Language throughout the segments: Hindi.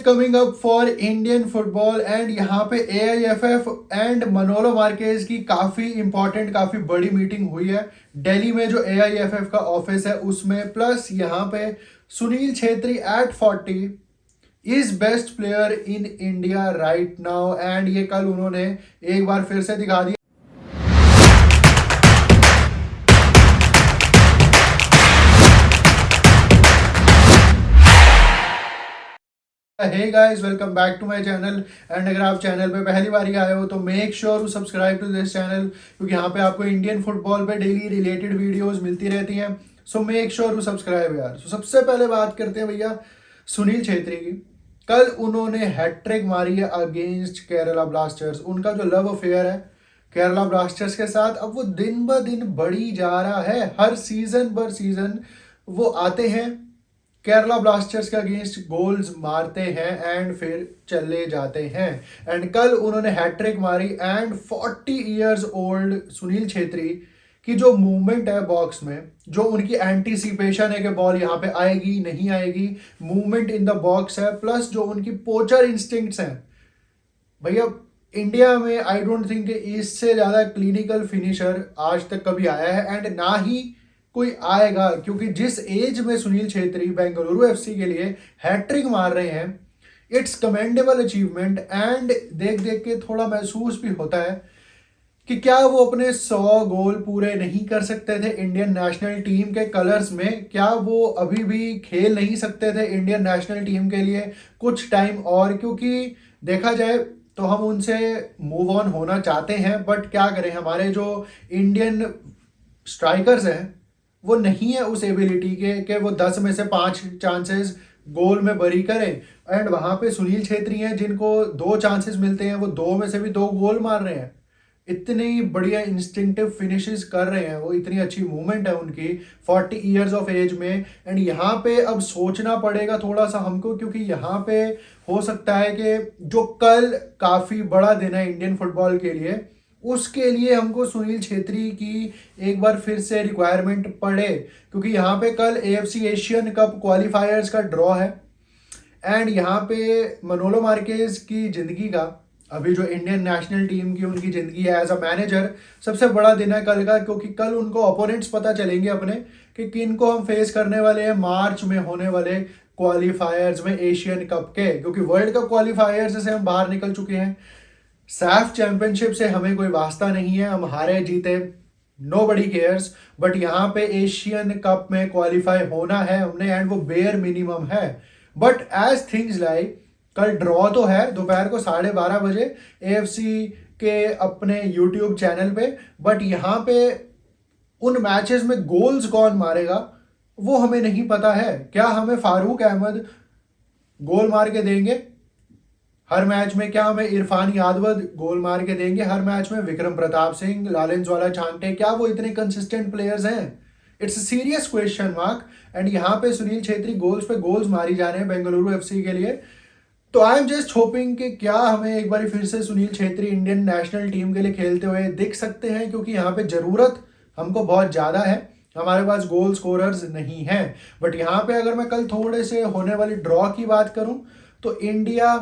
Coming up for Indian football and यहाँ पे एआईएफएफ एंड मनोलो मार्केज की काफ़ी इंपॉर्टेंट काफ़ी बड़ी मीटिंग हुई है दिल्ली में जो एआईएफएफ का ऑफिस है उसमें। प्लस यहाँ पे Sunil Chhetri at 40 is best player in India right now and ये कल उन्होंने एक बार फिर से दिखा दिया। Hey guys, welcome back to my channel and अगर आप चैनल पे पहली बार ही आए हो तो make sure to subscribe to this channel, क्योंकि यहाँ पे आपको इंडियन फुटबॉल पे डेली रिलेटेड वीडियोस मिलती रहती हैं। So make sure to subscribe यार। सो सबसे पहले बात करते हैं भैया सुनील छेत्री की। कल उन्होंने हैट्रिक मारी है अगेंस्ट केरला ब्लास्टर्स। उनका जो लव अफेयर है केरला ब्लास्टर्स के साथ अब वो दिन ब दिन बढ़ी जा रहा है। हर सीजन पर सीजन वो आते हैं, केरला ब्लास्टर्स के अगेंस्ट गोल्स मारते हैं एंड फिर चले जाते हैं। एंड कल उन्होंने हैट्रिक मारी and 40 years old Sunil Chhetri की जो मूवमेंट है बॉक्स में, जो उनकी एंटीसिपेशन है कि बॉल यहाँ पे आएगी नहीं आएगी, मूवमेंट इन द बॉक्स है, प्लस जो उनकी पोचर इंस्टिंक्ट्स हैं भैया, इंडिया में आई डोंट थिंक इससे ज़्यादा क्लिनिकल फिनिशर आज तक कभी आया है एंड ना ही कोई आएगा। क्योंकि जिस एज में सुनील छेत्री बेंगलुरु एफसी के लिए हैट्रिक मार रहे हैं, इट्स कमेंडेबल अचीवमेंट एंड देख देख के थोड़ा महसूस भी होता है कि क्या वो अपने 100 गोल पूरे नहीं कर सकते थे इंडियन नेशनल टीम के कलर्स में? क्या वो अभी भी खेल नहीं सकते थे इंडियन नेशनल टीम के लिए कुछ टाइम और? क्योंकि देखा जाए तो हम उनसे मूव ऑन होना चाहते हैं, बट क्या करें, हमारे जो इंडियन स्ट्राइकर्स हैं वो नहीं है उस एबिलिटी के कि वो 10 में से 5 चांसेस गोल में बरी करें। एंड वहाँ पे सुनील छेत्री हैं जिनको 2 चांसेस मिलते हैं, वो 2 में से भी 2 गोल मार रहे हैं। इतनी बढ़िया इंस्टिंक्टिव फिनिशेस कर रहे हैं वो, इतनी अच्छी मूवमेंट है उनकी 40 इयर्स ऑफ एज में। एंड यहाँ पे अब सोचना पड़ेगा थोड़ा सा हमको, क्योंकि यहाँ पे हो सकता है कि जो कल काफ़ी बड़ा दिन है इंडियन फुटबॉल के लिए, उसके लिए हमको सुनील छेत्री की एक बार फिर से रिक्वायरमेंट पड़े। क्योंकि यहाँ पे कल एएफसी एशियन कप क्वालिफायर्स का ड्रॉ है एंड यहाँ पे मनोलो मार्केज की ज़िंदगी का, अभी जो इंडियन नेशनल टीम की उनकी ज़िंदगी है एज अ मैनेजर, सबसे बड़ा दिन है कल का। क्योंकि कल उनको अपोनेंट्स पता चलेंगे अपने कि किन को हम फेस करने वाले हैं मार्च में होने वाले क्वालिफायर्स में एशियन कप के। क्योंकि वर्ल्ड कप क्वालिफायर्स से हम बाहर निकल चुके हैं, सैफ चैंपियनशिप से हमें कोई वास्ता नहीं है, हम हारे जीते नो बडी केयर्स। बट यहाँ पे एशियन कप में क्वालिफाई होना है हमने एंड वो बेयर मिनिमम है। बट एज थिंग्स लाइक कल ड्रॉ तो है दोपहर को 12:30 बजे एएफसी के अपने यूट्यूब चैनल पे, बट यहाँ पे उन मैचेस में गोल्स कौन मारेगा वो हमें नहीं पता है। क्या हमें फारूक अहमद गोल मार के देंगे हर मैच में? क्या हमें इरफान यादव गोल मार के देंगे हर मैच में? विक्रम प्रताप सिंह, लालेंसवाला चांटे, क्या वो इतने कंसिस्टेंट प्लेयर्स हैं? It's a serious question mark. And यहाँ पे सुनील छेत्री गोल्स पे गोल्स मारी जा रहे हैं बेंगलुरु एफसी के लिए। तो आई एम जस्ट होपिंग कि क्या हमें एक बार फिर से Sunil Chhetri Indian national team के लिए खेलते हुए दिख सकते हैं, क्योंकि यहाँ पे ज़रूरत हमको बहुत ज़्यादा है, हमारे पास गोल स्कोरर्स नहीं हैं। बट यहाँ पे अगर मैं कल थोड़े से होने वाली ड्रॉ की बात करूँ तो इंडिया,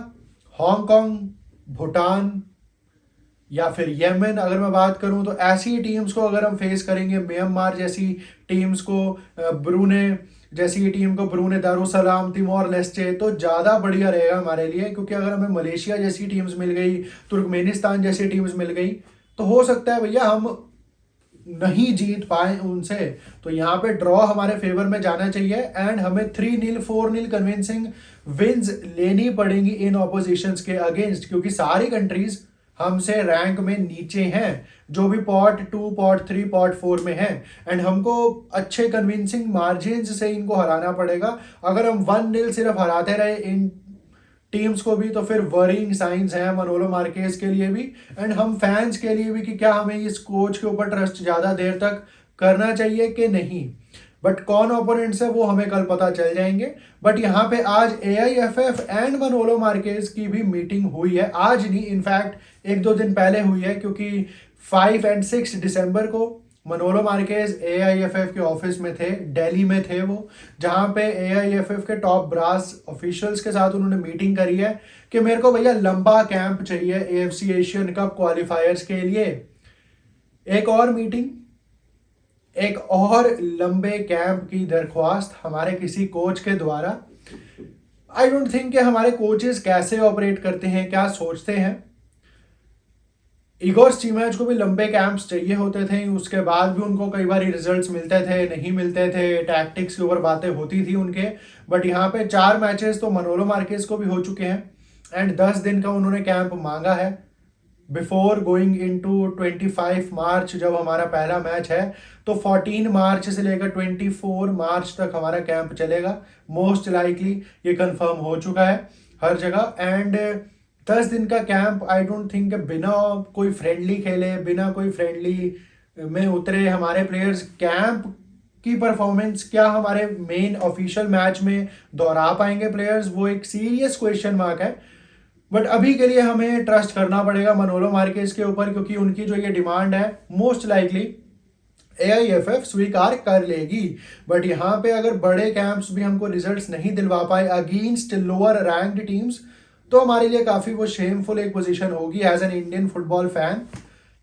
हांगकांग, भूटान या फिर येमेन अगर मैं बात करूं तो ऐसी टीम्स को अगर हम फेस करेंगे, म्यांमार जैसी टीम्स को, ब्रूने जैसी टीम को, ब्रूने दारुसलाम, तिमोर लेस्टे, तो ज़्यादा बढ़िया रहेगा हमारे लिए। क्योंकि अगर हमें मलेशिया जैसी टीम्स मिल गई, तुर्कमेनिस्तान जैसी टीम्स मिल गई, तो हो सकता है भैया हम नहीं जीत पाए उनसे। तो यहाँ पे ड्रॉ हमारे फेवर में जाना चाहिए एंड हमें 3-0 4-0 कन्विंसिंग विंस लेनी पड़ेंगी इन ऑपोजिशंस के अगेंस्ट, क्योंकि सारी कंट्रीज हमसे रैंक में नीचे हैं, जो भी पॉट 2, पॉट 3, पॉट 4 में हैं। एंड हमको अच्छे कन्विंसिंग मार्जिन से इनको हराना पड़ेगा। अगर हम 1-0 सिर्फ हराते रहे इन टीम्स को भी तो फिर वरिंग साइंस है मनोलो मार्केज के लिए भी एंड हम फैंस के लिए भी कि क्या हमें इस कोच के ऊपर ट्रस्ट ज़्यादा देर तक करना चाहिए कि नहीं। बट कौन ओपोनेंट्स है वो हमें कल पता चल जाएंगे। बट यहाँ पे आज एआईएफएफ एंड मनोलो मार्केज की भी मीटिंग हुई है, आज नहीं, इनफैक्ट 1-2 दिन पहले हुई है, क्योंकि 5 और 6 दिसंबर को मनोलो मार्केज AIFF के ऑफिस में थे, दिल्ली में थे वो, जहां पे AIFF के टॉप ब्रास ऑफिशियल्स के साथ उन्होंने मीटिंग करी है कि मेरे को भैया लंबा कैंप चाहिए AFC एशियन कप क्वालिफायर्स के लिए। एक और मीटिंग, एक और लंबे कैंप की दरख्वास्त हमारे किसी कोच के द्वारा। आई डोंट थिंक कि हमारे कोचेस कैसे ऑपरेट करते हैं, क्या सोचते हैं। इगोर स्टीमैच को भी लंबे कैंप्स चाहिए होते थे, उसके बाद भी उनको कई बार रिजल्ट्स मिलते थे, नहीं मिलते थे, टैक्टिक्स के ऊपर बातें होती थी उनके। बट यहाँ पे 4 मैचेस तो मनोलो मार्केस को भी हो चुके हैं एंड 10 दिन का उन्होंने कैंप मांगा है बिफोर गोइंग इनटू 25 मार्च जब हमारा पहला मैच है। तो 14 मार्च से लेकर 24 मार्च तक हमारा कैंप चलेगा। मोस्ट लाइकली ये कंफर्म हो चुका है हर जगह। एंड 10 दिन का कैंप, आई डोंट थिंक बिना कोई फ्रेंडली खेले, बिना कोई फ्रेंडली में उतरे हमारे प्लेयर्स कैंप की परफॉर्मेंस क्या हमारे मेन ऑफिशियल मैच में दोहरा पाएंगे प्लेयर्स, वो एक सीरियस क्वेश्चन मार्क है। बट अभी के लिए हमें ट्रस्ट करना पड़ेगा मनोलो मार्केस के ऊपर, क्योंकि उनकी जो ये डिमांड है मोस्ट लाइकली AIFF स्वीकार कर लेगी। बट यहाँ पे अगर बड़े कैंप्स भी हमको रिजल्ट्स नहीं दिलवा पाए अगेंस्ट लोअर रैंक्ड टीम्स, तो हमारे लिए काफ़ी वो शेमफुल एक पोजीशन होगी as an Indian football fan,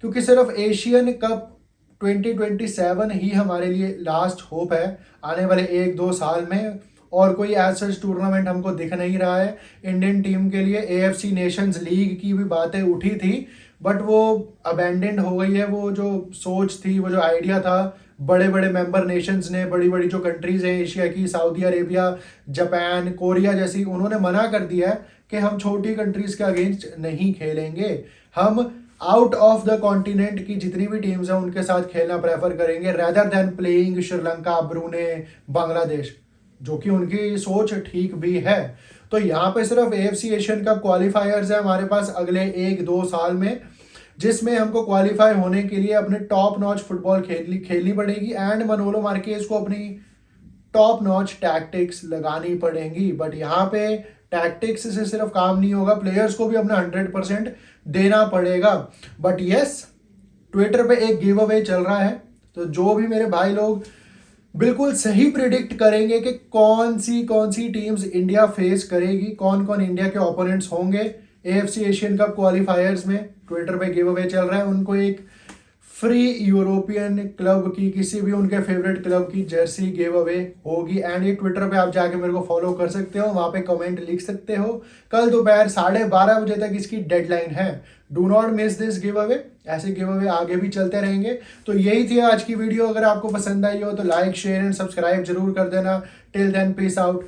क्योंकि सिर्फ एशियन कप 2027 ही हमारे लिए लास्ट होप है आने वाले 1-2 साल में। और कोई एज सच टूर्नामेंट हमको दिख नहीं रहा है इंडियन टीम के लिए। AFC नेशंस लीग की भी बातें उठी थी बट वो अबेंडेंड हो गई है। वो जो सोच थी, वो जो आइडिया था, बड़े बड़े मेंबर नेशंस ने, बड़ी बड़ी जो कंट्रीज हैं एशिया की, सऊदी अरेबिया, जापान, कोरिया जैसी, उन्होंने मना कर दिया है कि हम छोटी कंट्रीज के अगेंस्ट नहीं खेलेंगे। हम आउट ऑफ द कॉन्टिनेंट की जितनी भी टीम्स हैं उनके साथ खेलना प्रेफर करेंगे rather than playing Sri Lanka, ब्रूने, Bangladesh, जो कि उनकी सोच ठीक भी है। तो यहाँ पे सिर्फ AFC एशियन कप क्वालिफायर्स है हमारे पास अगले 1-2 साल में, जिसमें हमको क्वालिफाई होने के लिए अपने टॉप नॉच फुटबॉल खेलनी पड़ेगी एंड मनोलो मार्केस को अपनी टॉप नॉच टैक्टिक्स लगानी पड़ेंगी। बट यहाँ पे टैक्टिक्स से सिर्फ काम नहीं होगा, प्लेयर्स को भी अपना 100% देना पड़ेगा। बट यस, ट्विटर पे एक गिव अवे चल रहा है, तो जो भी मेरे भाई लोग बिल्कुल सही प्रिडिक्ट करेंगे कि कौन सी टीम्स इंडिया फेस करेगी, कौन कौन इंडिया के ओपोनेंट्स होंगे AFC एशियन कप क्वालिफायर्स में, ट्विटर पे गिव अवे चल रहा है। उनको एक फ्री यूरोपियन क्लब की, किसी भी उनके फेवरेट क्लब की जर्सी गिव अवे होगी। एंड ये ट्विटर पे आप जाके मेरे को फॉलो कर सकते हो, वहाँ पे कमेंट लिख सकते हो। कल दोपहर 12:30 बजे तक इसकी डेडलाइन है। Do not miss this give away. ऐसे गिव अवे आगे भी चलते रहेंगे। तो यही थी आज की वीडियो। अगर आपको पसंद आई हो तो लाइक, शेयर एंड सब्सक्राइब जरूर कर देना। Till then, peace out.